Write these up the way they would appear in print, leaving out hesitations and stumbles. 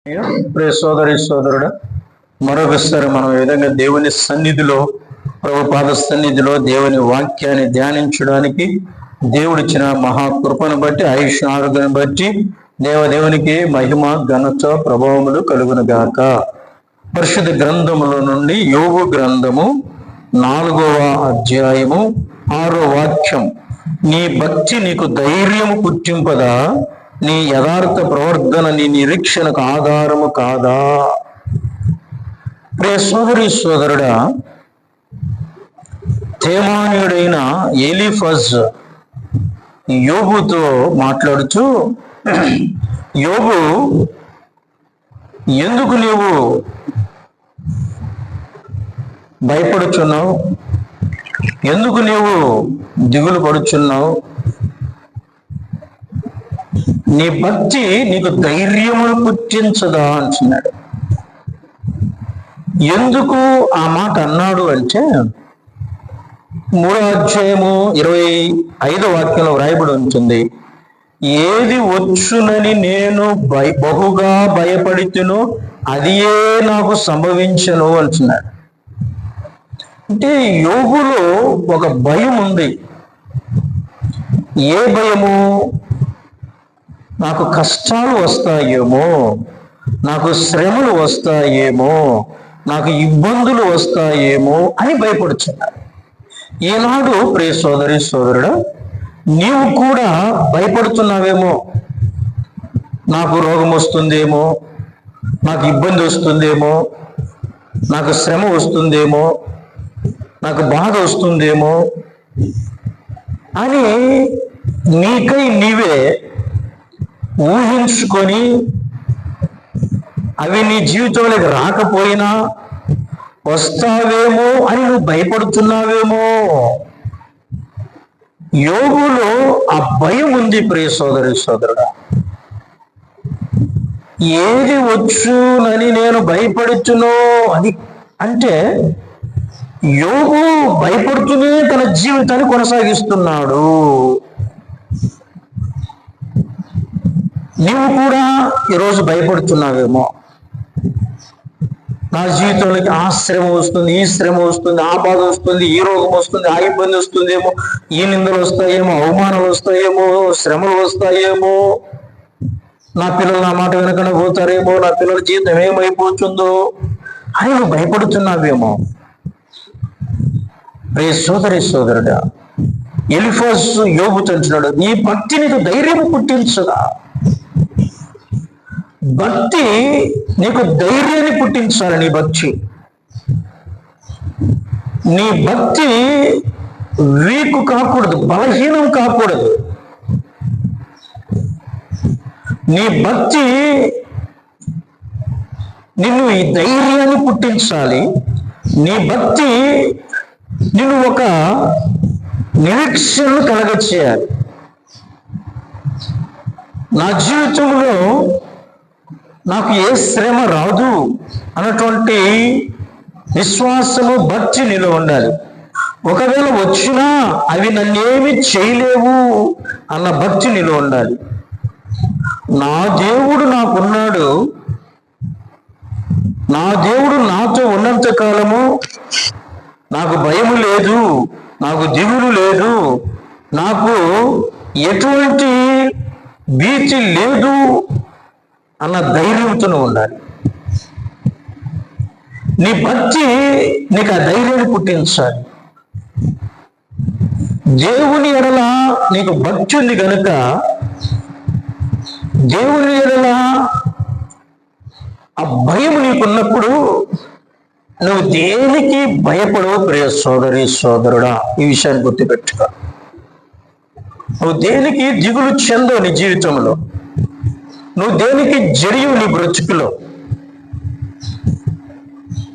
ప్రియ సోదరి సోదరుడు, మరొకసారి మనం ఈ విధంగా దేవుని సన్నిధిలో, ప్రభుపాద సన్నిధిలో దేవుని వాక్యాన్ని ధ్యానించడానికి దేవుడిచ్చిన మహాకృపను బట్టి, ఆయుష్ ఆరోగ్యాన్ని బట్టి దేవునికి మహిమ ఘనత ప్రభావములు కలుగును గాక. పరిశుద్ధ గ్రంథముల నుండి యోబు గ్రంథము 4వ అధ్యాయము 6వ వాక్యం. నీ భక్తి నీకు ధైర్యము పుట్టింపదా? నీ యథార్థ ప్రవర్తన నీ నిరీక్షణకు ఆధారము కాదా? ప్రియ సోదరి సోదరుడా, తేమానీయుడైన ఎలీఫజ్ యోబుతో మాట్లాడుతూ, యోబు, ఎందుకు నీవు భయపడుచున్నావు? ఎందుకు నీవు దిగులు పడుచున్నావు? నీ భక్తి నీకు ధైర్యమును పుట్టించదా అంటున్నాడు. ఎందుకు ఆ మాట అన్నాడు అంటే, 3వ అధ్యాయము 25వ వాక్యంలో వ్రాయబడి ఉంటుంది, ఏది వచ్చునని నేను బహుగా భయపడితునో అదియే నాకు సంభవించను అంటున్నాడు. అంటే యోబులో ఒక భయం ఉంది. ఏ భయము? నాకు కష్టాలు వస్తాయేమో, నాకు శ్రమలు వస్తాయేమో, నాకు ఇబ్బందులు వస్తాయేమో అని భయపడుచున్నారు. ఈనాడు ప్రియ సోదరి సోదరుడు, నీవు కూడా భయపడుతున్నావేమో. నాకు రోగం వస్తుందేమో, నాకు ఇబ్బంది వస్తుందేమో, నాకు శ్రమ వస్తుందేమో, నాకు బాధ వస్తుందేమో అని నీకై నీవే ఊహించుకొని, అవి నీ జీవితంలోకి రాకపోయినా వస్తావేమో అని నువ్వు భయపడుతున్నావేమో. యోగులో ఆ భయం ఉంది ప్రియ సోదరి సోదరుడా. ఏది వచ్చునని నేను భయపడుతున్నో అని అంటే, యోగు భయపడుతూనే తన జీవితాన్ని కొనసాగిస్తున్నాడు. నీవు కూడా ఈరోజు భయపడుతున్నావేమో. నా జీవితంలోకి ఆ శ్రమ వస్తుంది, ఈ శ్రమ వస్తుంది, ఆ బాధ వస్తుంది, ఈ రోగం వస్తుంది, ఆ ఇబ్బంది వస్తుందేమో, ఈ నిందలు వస్తాయేమో, అవమానాలు వస్తాయేమో, శ్రమలు వస్తాయేమో, నా పిల్లలు నా మాట వెనకనే పోతారేమో, నా పిల్లల జీవితం ఏమైపోతుందో అని నువ్వు భయపడుతున్నావేమో. రే సోదరి సోదరుడా, ఎలీఫజ్ యోబుతో అంటున్నాడు, నీ భక్తి నీకు ధైర్యం పుట్టించదా? భక్తి నీకు ధైర్యాన్ని పుట్టించాలి. నీ భక్తి వీకు కాకూడదు, బలహీనం కాకూడదు. నీ భక్తి నిన్ను ఈ ధైర్యాన్ని పుట్టించాలి. నీ భక్తి నిన్ను ఒక నిరీక్షణను కలగచేయాలి. నా జీవితంలో నాకు ఏ శ్రమ రాదు అన్నటువంటి విశ్వాసము, భక్తి నీలో ఉండాలి. ఒకవేళ వచ్చినా అవి నన్నేమి చేయలేవు అన్న భక్తి నీలో ఉండాలి. నా దేవుడు నాకున్నాడు, నా దేవుడు నాతో ఉన్నంత కాలము నాకు భయము లేదు, నాకు దిగులు లేదు, నాకు ఎటువంటి భీతి లేదు అన్న ధైర్యంతో ఉండాలి. నీ భక్తి నీకు ఆ ధైర్యాన్ని పుట్టించాలి. దేవుని ఎడల నీకు భక్తి ఉంది కనుక, దేవుని ఎడల ఆ భయం నీకున్నప్పుడు నువ్వు దేనికి భయపడవు ప్రియ సోదరి సోదరుడా. ఈ విషయాన్ని గుర్తుపెట్టుకో. నువ్వు దేనికి దిగులు చెందవు నీ జీవితంలో, నువ్వు దేనికి జడియవు నీ బ్రతుకులో.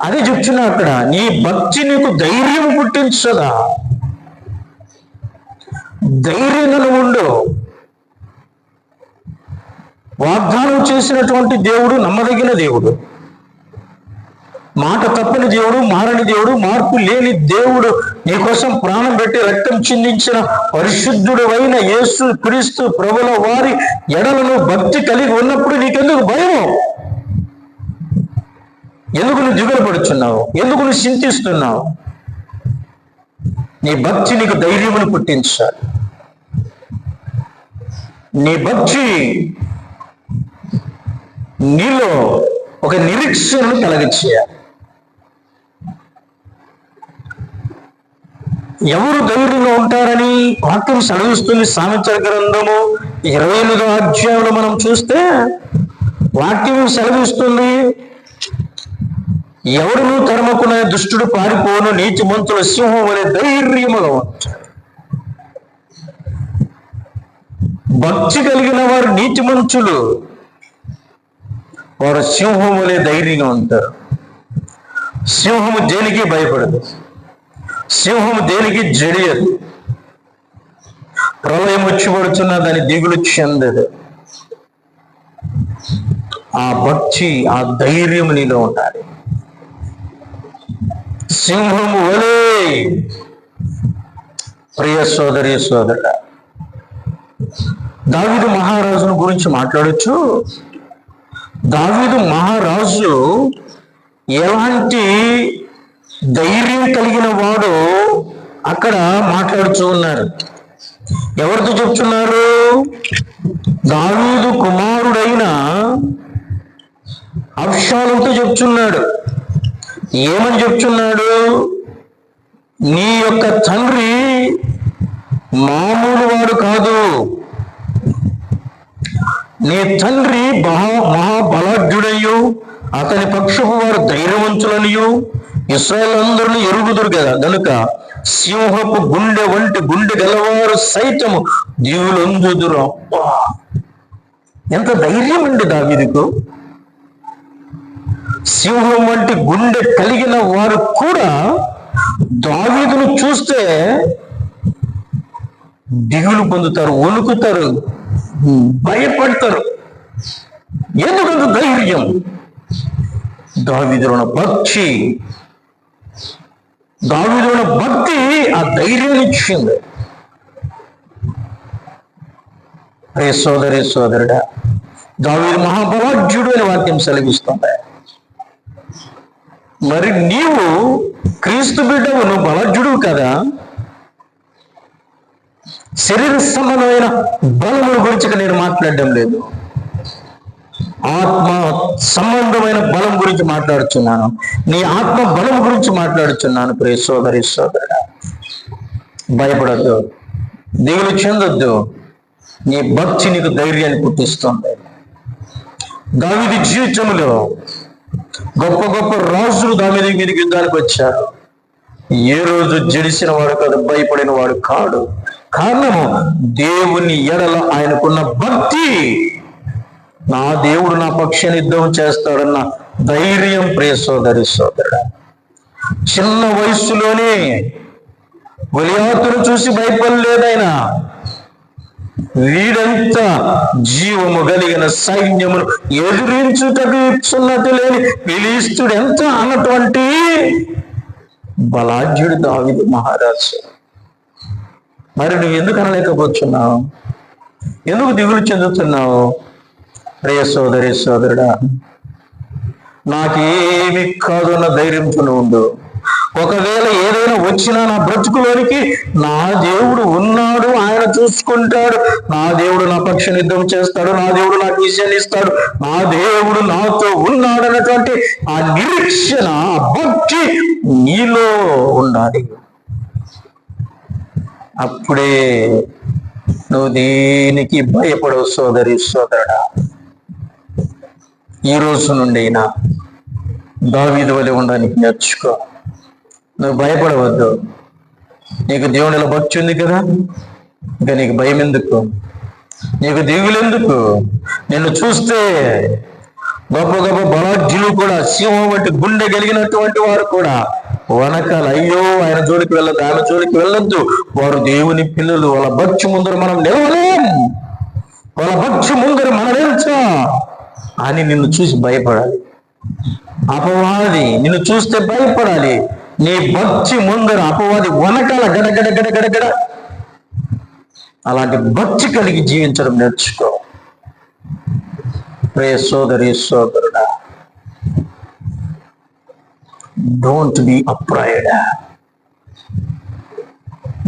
అది చెప్తున్నా అక్కడ, నీ భక్తి నీకు ధైర్యం పుట్టించదా? ధైర్యంగా ఉండు. వాగ్దానం చేసినటువంటి దేవుడు నమ్మదగిన దేవుడు, మాట తప్పని దేవుడు, మారని దేవుడు, మార్పు లేని దేవుడు, నీకోసం ప్రాణం పెట్టి రక్తం చిందించిన పరిశుద్ధుడు అయిన యేసు క్రీస్తు ప్రభుల వారి ఎడలను భక్తి కలిగి ఉన్నప్పుడు నీకెందుకు భయం? ఎందుకు నువ్వు దిగులు పడుచున్నావు? ఎందుకు నువ్వు చింతిస్తున్నావు? నీ భక్తి నీకు ధైర్యమును పుట్టించాలి. నీ భక్తి నీలో ఒక నిరీక్షణను కలిగించేయాలి. ఎవరు ధైర్యంగా ఉంటారని వాక్యం సెలవిస్తుంది. సామెతల గ్రంథము 28వ అధ్యాయంలో మనం చూస్తే వాక్యం సెలవిస్తుంది, ఎవరును తరమకునే దుష్టుడు పారిపోను, నీతిమంతుల సింహం అనే ధైర్యముగా ఉంటాడు. భక్తి కలిగిన వారు నీతిమంతులు, వారు సింహం అనే ధైర్యంగా ఉంటారు. సింహము దేనికి భయపడదు, సింహము దేనికి జడియదు. ప్రళయం వచ్చి పడుతున్నా దాని దిగులు చెందదు. ఆ భక్తి, ఆ ధైర్యం నీలో ఉండాలి. సింహము వలే. ప్రియ సోదరి సోదరుడా, దావీదు మహారాజును గురించి మాట్లాడొచ్చు. దావీదు మహారాజు ఎలాంటి ధైర్యం కలిగిన వాడు అక్కడ మాట్లాడుతూ ఉన్నారు. ఎవరితో చెప్తున్నారు? దావీదు కుమారుడైన అబ్షాలోముతో చెప్తున్నాడు. ఏమని చెప్తున్నాడు? నీ యొక్క తండ్రి మామూలు వాడు కాదు, నీ తండ్రి మహాబలాఢ్యుడయ్యు అతని పక్షపు వారు ధైర్యవంతులనియు ఇశ్రాయేలు అందరూ ఎరుగుదురు కదా. గనుక సింహపు గుండె వంటి గుండె గలవారు సైతము దీవులందుదురు. అబ్బా, ఎంత ధైర్యం అండి దావీదుకు! సింహం వంటి గుండె కలిగిన వారు కూడా దావీదును చూస్తే దిగులు పొందుతారు, వణుకుతారు, భయపడతారు. ఎందుకంత ధైర్యం? దావీదులో ఉన్న భక్తి, దావీదులో ఉన్న భక్తి ఆ ధైర్యాన్ని ఇచ్చింది. రే సోదరి సోదరుడా, దావీదు మహాబలాఢ్యుడు అని వాక్యం సెలవిస్తుంది. మరి నీవు క్రీస్తు బిడ్డవు, నువ్వు బలాఢ్యుడు కదా. శరీర సంబంధమైన బలముల గురించి నేను మాట్లాడడం లేదు, ఆత్మ సంబంధమైన బలం గురించి మాట్లాడుతున్నాను. నీ ఆత్మ బలం గురించి మాట్లాడుతున్నాను. ప్రియ సోదరి సోదరుడా, భయపడద్దు, దిగులు చెందొద్దు. నీ భక్తి నీకు ధైర్యాన్ని పుట్టిస్తుంది. దావీదు జీవితంలో గొప్ప గొప్ప రాజులు దావీదు మీదకి యుద్ధానికి వచ్చారు. ఏ రోజు జడిసిన వాడు కాదు, భయపడిన వాడు కాడు. కారణము దేవుని ఎడల ఆయనకున్న భక్తి. నా దేవుడు నా పక్షాన్ని యుద్ధం చేస్తాడన్న ధైర్యం. ప్రియ సోదరి సోదరుడా, చిన్న వయస్సులోనే గొలియాతును చూసి భయపడలేదైనా. వీడంత జీవము కలిగిన సైన్యమును ఎదురించుటకు ఇచ్చున్నట్టు లేని ఫిలిష్తీయుడు ఎంత అన్నటువంటి బలాఢ్యుడు దావీదు మహారాజు. మరి నువ్వు ఎందుకు అనలేకపోతున్నావు? ఎందుకు దిగులు చెందుతున్నావు? ప్రియ సోదరి సోదరుడా, నాకేమి కాదు అన్న ధైర్యంతో ఉండు. ఒకవేళ ఏదైనా వచ్చినా నా బ్రతుకులోనికి నా దేవుడు ఉన్నాడు, ఆయన చూసుకుంటాడు, నా దేవుడు నా పక్షాన్ని యుద్ధం చేస్తాడు, నా దేవుడు నాకు విజయాన్ని ఇస్తాడు, నా దేవుడు నాతో ఉన్నాడు అన్నటువంటి ఆ నిరీక్షణ, భక్తి నీలో ఉండాలి. అప్పుడే నువ్వు దేనికి భయపడవు. సోదరి సోదరుడా, ఈ రోజు నుండి అయినా దావీదు వలె ఉండడానికి నేర్చుకో. నువ్వు భయపడవద్దు. నీకు దేవునిలో భక్తి ఉంది కదా, ఇంకా నీకు భయం ఎందుకు? నీకు దిగులెందుకు? నిన్ను చూస్తే గొప్ప గొప్ప బలాఢ్యులు కూడా, సింహం వంటి గుండె కలిగినటువంటి వారు కూడా వనకాల, అయ్యో ఆయన జోలికి వెళ్ళొద్దు, ఆమె జోలికి వెళ్ళొద్దు, వారు దేవుని పిల్లలు, వాళ్ళ భక్తి ముందర మనం నిలవలేం, వాళ్ళ భక్తి ముందర మనం నిల్చా అని నిన్ను చూసి భయపడాలి. అపవాది నిన్ను చూస్తే భయపడాలి. నీ భక్తి ముందర అపవాది వనకాల గడగడ గడగడగడ. అలాంటి భక్తి కలిగి జీవించడం నేర్చుకో. ప్రియ సోదరి సోదరుడా, don't be afraid.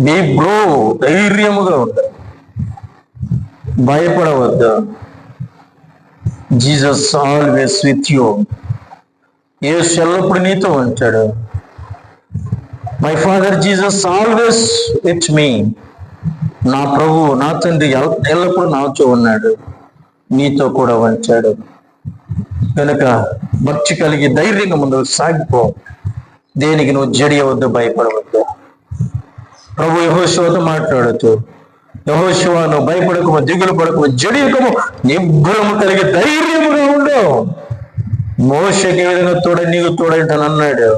Be bold, ధైర్యముగా ఉండాలి, భయపడవద్దు. Jesus always with you. యేసు ఎల్లప్పుడు నీతో ఉంటాడు. My father Jesus always with me. నా ప్రభు, నా తండ్రి ఎల్లప్పుడూ నాతో ఉన్నాడు, నీతో కూడా ఉంచాడు. కనుక భక్తి కలిగి ధైర్యంగా ముందుకు సాగిపో. దేనికి నువ్వు జడియవద్దు, భయపడవద్దు. ప్రభు యెహోషువతో మాట్లాడుతూ, యెహోషువ, నువ్వు భయపడకము, దిగులు పడకము, జడియకము, నిబ్బరము కలిగి ధైర్యముగా ఉండు. మోషేకి ఏ విధంగా తోడై నీకు తోడైంటానన్నాడు.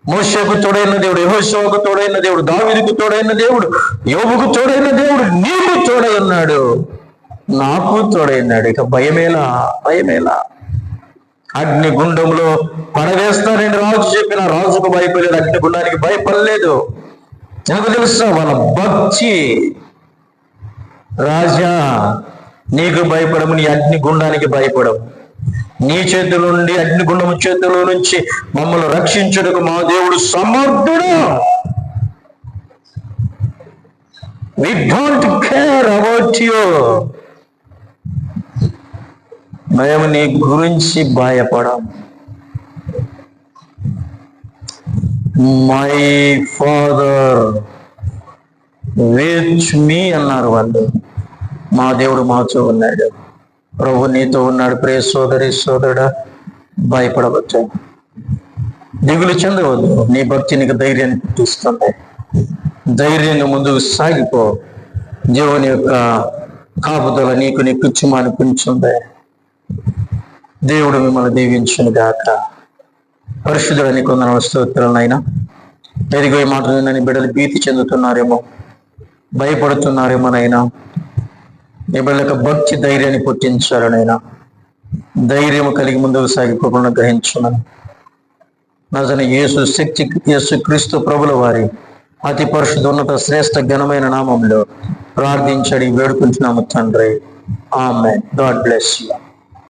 మోషేకు తోడైన దేవుడు, యెహోషువకు తోడైన దేవుడు, దావీదుకు తోడైన దేవుడు, యోబుకు తోడైన దేవుడు నీకు తోడై ఉన్నాడు, నాకు తోడైనాడు. ఇక భయమేలా, భయమేలా. అగ్నిగుండంలో పడవేస్తానని రాజు చెప్పిన రాజుకు భయపడలేదు, అగ్నిగుండానికి భయపడలేదు. ఎందుకు తెలుసా? వాళ్ళ భక్తి. రాజా, నీకు భయపడము, నీ అగ్నిగుండానికి భయపడము. నీ చేతుల నుండి, అగ్నిగుండము చేతుల నుంచి మమ్మల్ని రక్షించుటకు మా దేవుడు సమర్థుడు. We don't care about you. మేము నీ గురించి భయపడం. మై ఫాదర్ విత్ మీ అన్నారు వాళ్ళు. మా దేవుడు మాతో ఉన్నాడు, ప్రభు నీతో ఉన్నాడు. ప్రియ సోదరి సోదరుడా, భయపడవచ్చు, దిగులు చెందవద్దు. నీ భక్తి నీకు ధైర్యాన్ని పుట్టిస్తుంది. ధైర్యంగా ముందుకు సాగిపో. దేవుని యొక్క కాపుదల నీకు నీ కుచ్చుమాని పుంచుంది. దేవుడు మిమ్మల్ని దీవించును గాక. పరిశుద్ధుడు నీకు వందనాలు, స్తోత్రాలనైనా. ఎదిగో ఈ మాట వినని బిడ్డలు భీతి చెందుతున్నారేమో, భయపడుతున్నారేమోనైనా. ఈ బిడ్డలకు భక్తి ధైర్యాన్ని పుట్టించాలనైనా. ధైర్యం కలిగి ముందుకు సాగిపోకుండా గ్రహించున్నాను. నజన యేసు శక్తి, యేసు క్రీస్తు ప్రభుల వారి అతి పరిశుద్ధ ఉన్నత శ్రేష్ఠ ఘనమైన నామంలో ప్రార్థించడి వేడుకుంటున్నాము తండ్రి. ఆమేన్. God bless you.